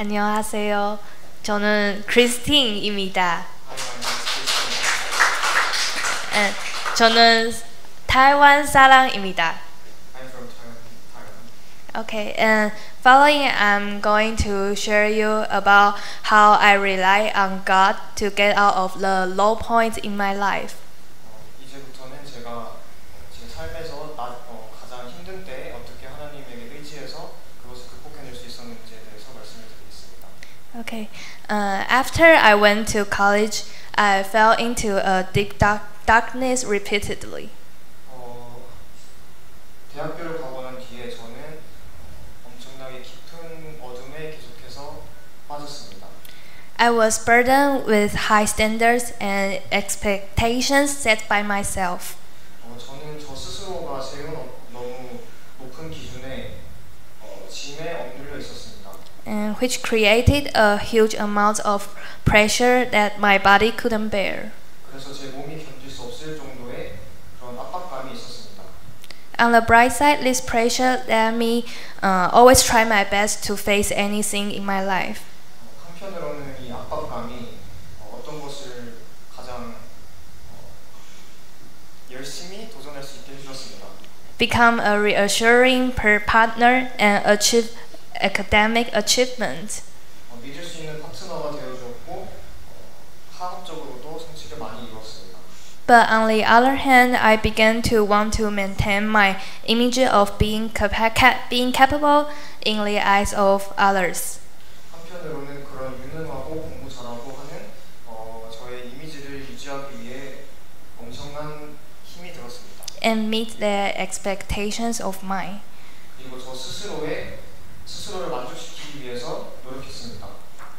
안녕하세요. 저는 크리스틴입니다. 저는 타이완 사람입니다. I'm from Thailand. Okay, and following, I'm going to share you about how I rely on God to get out of the low points in my life. 이제부터는 제가 제 삶에서 가장 힘든 때 어떻게 하나님에게 의지해서 그것을 극복해낼 수 있었는지에 대해서 말씀을 드리겠습니다. Okay, after I went to college, I fell into a deep darkness repeatedly. 대학교를 가고 난 뒤에 저는 엄청나게 깊은 어둠에 계속해서 빠졌습니다. I was burdened with high standards and expectations set by myself. 저는 저 스스로가 세운 너무 높은 기준에 짐에 억눌려 있었습니다. And which created a huge amount of pressure that my body couldn't bear. 그래서 제 몸이 견딜 수 없을 정도의 그런 압박감이 있었습니다. On the bright side, this pressure let me always try my best to face anything in my life. 한편으로는 이 압박감이 어떤 것을 가장 열심히 도전할 수 있게 해주었습니다. Become a reassuring partner and achieve academic achievement. 믿을 수 있는 파트너가 되어주었고 학업적으로도 성취를 많이 이루었습니다. But on the other hand, I began to want to maintain my image of being capable in the eyes of others. 한편으로는 그런 유능하고 공부 잘하고 하는 저의 이미지를 유지하기 위해 엄청난 힘이 들었습니다. And meet their expectations of mine. 그리고 저 스스로를 만족시키기 위해서 노력했습니다.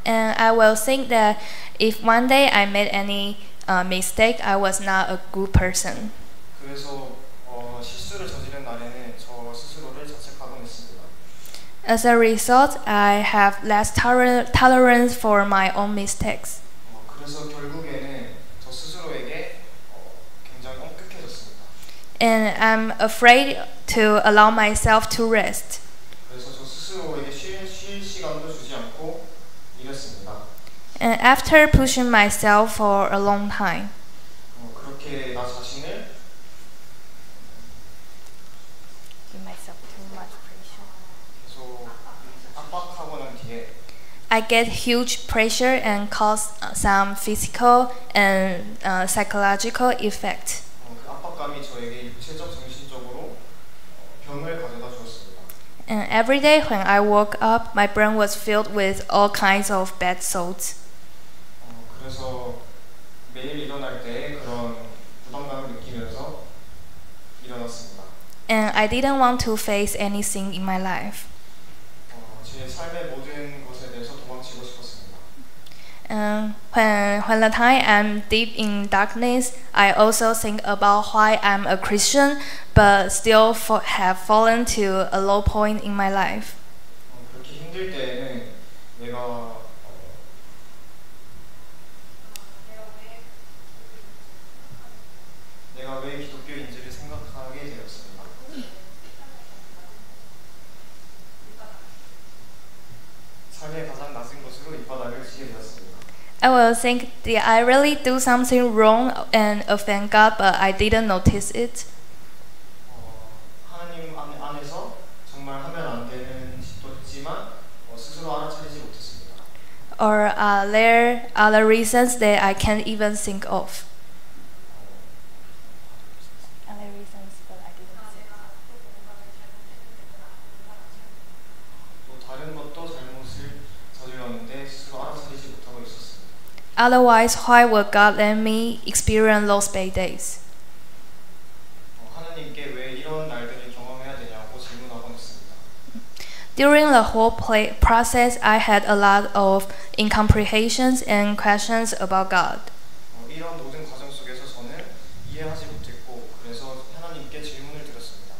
And I will think that if one day I made any mistake, I was not a good person. 그래서 실수를 저지른 날에는 저 스스로를 자책하곤 했습니다. As a result, I have less tolerance for my own mistakes. 그래서 결국에는 저 스스로에게 굉장히 엄격해졌습니다. And I'm afraid to allow myself to rest. 그래서 저 스스로에게 쉴 시간도 주지 않고 일했습니다. And after pushing myself for a long time, 그렇게 나 자신을 give myself too much pressure. 계속 압박하고 난 뒤에 I get huge pressure and cause some physical and psychological effect. 그 압박감이 저에게 육체적, 정신적으로 병을 가져다 주었습니다. And every day when I woke up, my brain was filled with all kinds of bad thoughts. 그래서 매일 일어날 때 그런 부담감을 느끼면서 일어났습니다. And I didn't want to face anything in my life. 제 삶의 모든 것에 대해서 도망치고 싶었습니다. And when the time I'm deep in darkness, I also think about why I'm a Christian, but still have fallen to a low point in my life. 그렇게 힘들 때에는 내가 왜 기독교인지를 생각하게 되었습니다. 삶의 가장 낮은 것으로 밑바닥을 치게 되었습니다. I will think, did I really do something wrong and offend God, but I didn't notice it? 하나님 안에서 정말 하면 안 되는 짓도 했지만 스스로 알아차리지 못했습니다. Or are there other reasons that I can't even think of? Other reasons, but I didn't think of. 또 다른 것도 잘못을 저질렀는데 스스로 알아차리지 못하고 있었습니다. Otherwise, why would God let me experience those bad days? 하나님께 왜 이런 날들을 경험해야 되냐고 질문하곤 했습니다. During the whole process, I had a lot of incomprehensions and questions about God. 이런 모든 과정 속에서 저는 이해하지 못했고 그래서 하나님께 질문을 드렸습니다.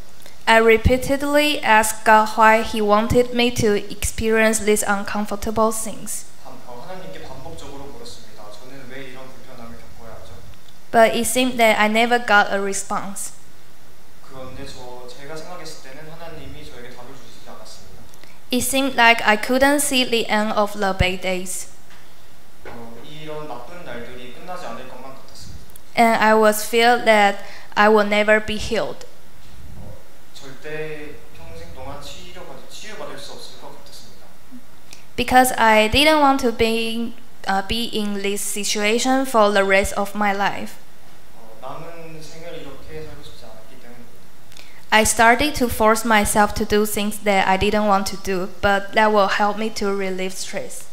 I repeatedly asked God why He wanted me to experience these uncomfortable things. 하나님께 반복적으로 물었습니다. 저는 왜 이런 불편함을 겪어야 하죠? But it seemed that I never got a response. 그런데 제가 생각했을 때는 하나님이 저에게 답을 주시지 않았습니다. It seemed like I couldn't see the end of the bad days, 이런 나쁜 날들이 끝나지 않을 것만 같았습니다. and I was feared that I would never be healed. 절대 평생 동안 치유받을 수 없을 것 같았습니다. Because I didn't want to be in this situation for the rest of my life. 남은 생을 이렇게 살고 싶지 않았기 때문입니다. I started to force myself to do things that I didn't want to do, but that will help me to relieve stress.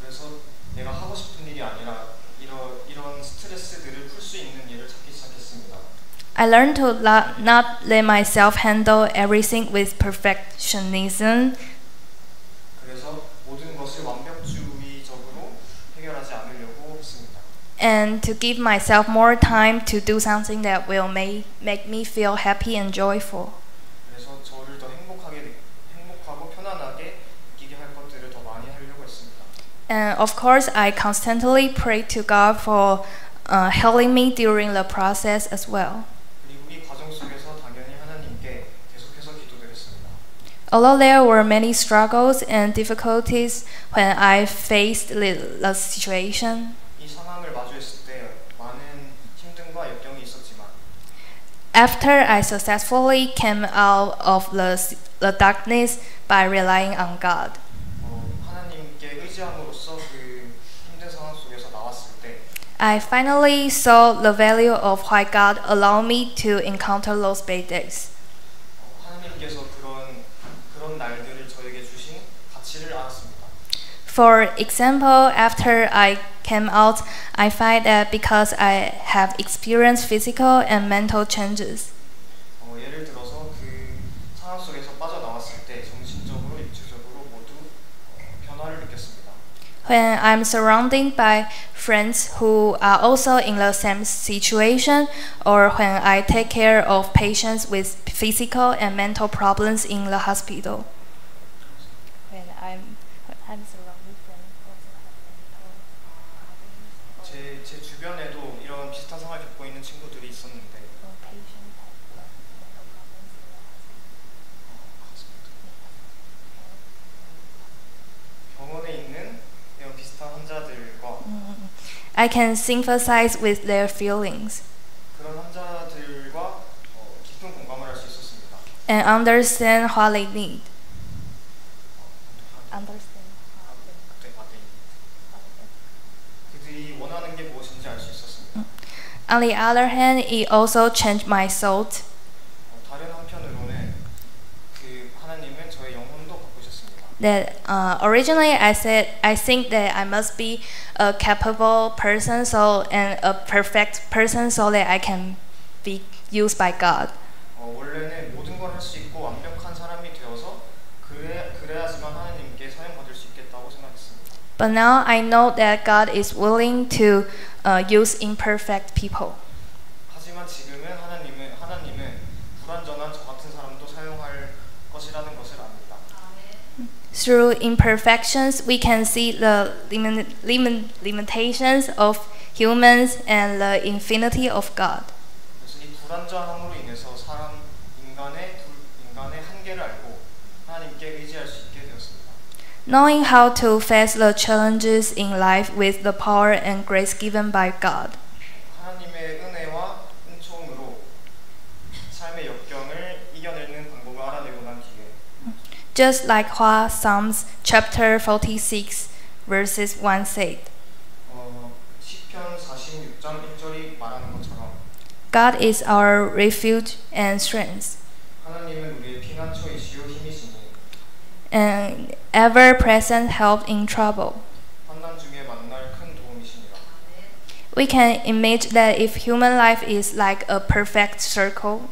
그래서 내가 하고 싶은 일이 아니라 이런 스트레스들을 풀 수 있는 일을 찾기 시작했습니다. I learned to not let myself handle everything with perfectionism. 그래서 모든 것을 완벽주의적으로 해결하지 않으려고 했습니다. And to give myself more time to do something that will make me feel happy and joyful. 그래서 저를 더 행복하고 편안하게 느끼게 할 것들을 더 많이 하려고 했습니다. And of course, I constantly prayed to God for helping me during the process as well. 그리고 이 과정 속에서 당연히 하나님께 계속해서 기도드렸습니다. Although there were many struggles and difficulties when I faced the situation, 이 상황을 마주했을 때 많은 힘듦과 역경이 있었지만 after I successfully came out of the darkness by relying on God, 하나님께 의지함으로써 그 힘든 상황 속에서 나왔을 때 I finally saw the value of why God allowed me to encounter those bad days. 하나님께서 그런 날들을 저에게 주신 가치를 알았습니다. For example, after I came out, I find that because I have experienced physical and mental changes, 예를 들어서 그 상황 속에서 빠져나왔을 때 정신적으로, 육체적으로 모두 변화를 느꼈습니다. when I'm surrounded by friends who are also in the same situation, or when I take care of patients with physical and mental problems in the hospital. When I'm surrounded by also have mental problems. 제 주변에도 이런 비슷한 상황을 겪고 있는 친구들이 있었는데 병원에 있는 이런 비슷한 환자들과 I can sympathize with their feelings 그런 환자들과 깊은 공감을 할 수 있었습니다. and understand what they need. 그들이 원하는 게 무엇인지 알 수 있었습니다. On the other hand, it also changed my soul. 다른 한편으로는 그 하나님은 저의 영혼도 바꾸셨습니다. That originally I think that I must be a capable person and a perfect person so that I can be used by God. 원래는 모든 걸 할 수 있고 완벽한 사람이 되어서 그래야지만 하나님께 사용받을 수 있겠다고 생각했습니다. But now I know that God is willing to use imperfect people. 하지만 지금은 하나님은 불완전한 저 같은 사람도 사용할 것이라는 것을 압니다. Through imperfections, we can see the limitations of humans and the infinity of God. 그래서 이 불완전함으로 인해서 인간의 한계를 알고 하나님께 의지할 수 있게 되었습니다. Knowing how to face the challenges in life with the power and grace given by God. 하나님의 은혜와 은총으로 삶의 역경을 이겨내는 방법을 알아내고 난 뒤에 Just like what Psalms chapter 46 verses 1 said, 시편 46장 1절이 말하는 것처럼 God is our refuge and strength, 하나님은 우리의 피난처이시요 힘이시니 and ever-present help in trouble. 환난 중에 만날 큰 도움이시니라. We can imagine that if human life is like a perfect circle,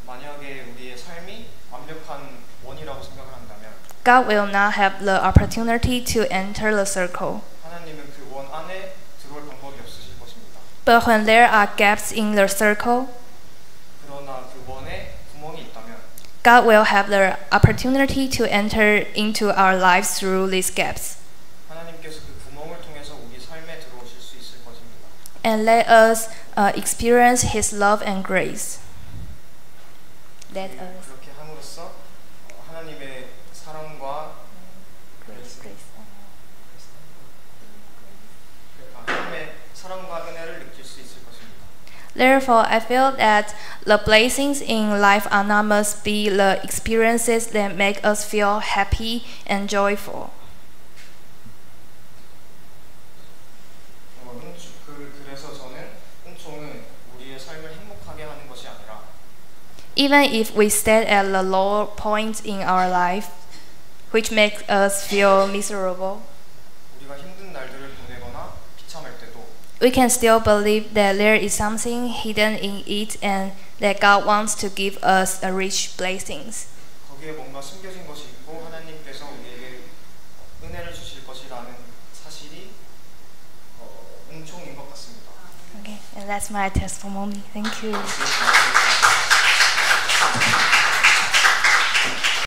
만약에 우리의 삶이 완벽한 원이라고 생각을 한다면 God will not have the opportunity to enter the circle. 하나님은 그 원 안에 들어올 방법이 없으실 것입니다. But when there are gaps in the circle, 그러나 그 원에 구멍이 있다면 God will have the opportunity to enter into our lives through these gaps 하나님께서 그 구멍을 통해서 우리 삶에 들어오실 수 있을 것입니다. and let us experience His love and grace. Let us. 그렇게 함으로써 하나님의 사랑과 Therefore, I feel that the blessings in life are not must be the experiences that make us feel happy and joyful. 그래서 저는 은총은 우리의 삶을 행복하게 하는 것이 아니라 Even if we stay at the lower point in our life, which makes us feel miserable, 우리가 힘든 날들을 보내거나 비참할 때도 we can still believe that there is something hidden in it and that God wants to give us a rich blessings. 거기에 뭔가 숨겨진 것이 있고 하나님께서 우리에게 은혜를 주실 것이라는 사실이 은총인 것 같습니다. Okay, and that's my testimony. Thank you.